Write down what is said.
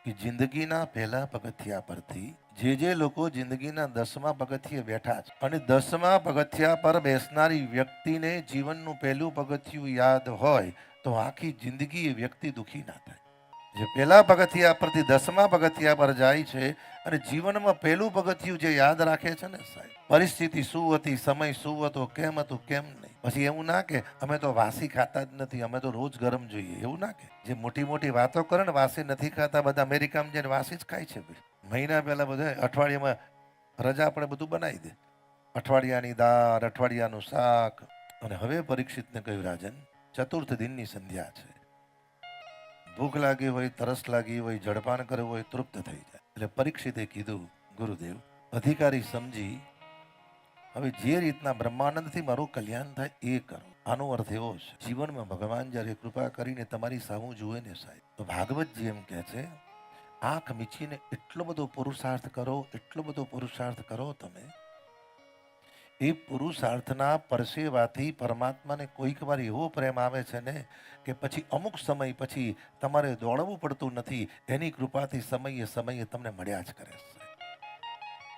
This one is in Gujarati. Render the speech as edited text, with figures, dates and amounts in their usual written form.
કે જિંદગીના પહેલા પગથિયા પરથી જે લોકો જિંદગીના 10મા પગથિયે બેઠા છે અને 10મા પગથિયા પર બેસનારી વ્યક્તિને જીવનનું પહેલું પગથિયું યાદ હોય તો આખી જિંદગી એ વ્યક્તિ દુઃખી ના થાય. જે પહેલા પગથિયા પરથી 10મા પગથિયા પર જાય છે અને જીવનમાં પહેલું પગથિયું જે યાદ રાખે છે ને સાહેબ, પરિસ્થિતિ શું હતી, સમય શું હતો, કેમ હતું, કેમ નહીં. પછી એવું ના કે અમે તો વાસી ખાતા જ નથી, અમે તો રોજ ગરમ જોઈએ, એવું ના કે. જે મોટી મોટી વાતો કરે ને વાસી નથી ખાતા, બધા અમેરિકામાં જઈને વાસી જ ખાય છે ભાઈ. મહિના પહેલા બધા અઠવાડિયામાં રજા આપણે બધું બનાવી દે, અઠવાડિયાની દાળ, અઠવાડિયાનું શાક. અને હવે પરીક્ષિતને કહ્યું, રાજન, ચતુર્થ દિનની સંધ્યા છે, ભૂખ લાગી હોય, તરસ લાગી હોય, જળપાન કરવું હોય, તૃપ્ત થઈ જાય. એટલે પરીક્ષિતે કીધું, ગુરુદેવ, અધિકારી સમજી હવે જે રીતના બ્રહ્માનંદથી મારું કલ્યાણ થાય એ કરો. આનો અર્થ એવો છે, જીવનમાં ભગવાન જ્યારે કૃપા કરીને તમારી સામું જુએ ને સાહેબ, તો ભાગવતજી એમ કહે છે, આંખ મીચીને એટલો બધો પુરુષાર્થ કરો, એટલો બધો પુરુષાર્થ કરો તમે, એ પુરુષાર્થના પરસેવાથી પરમાત્માને કોઈક વાર એવો પ્રેમ આવે છે ને કે પછી અમુક સમય પછી તમારે દોડવું પડતું નથી, એની કૃપાથી સમયે સમયે તમને મળ્યા જ કરે છે.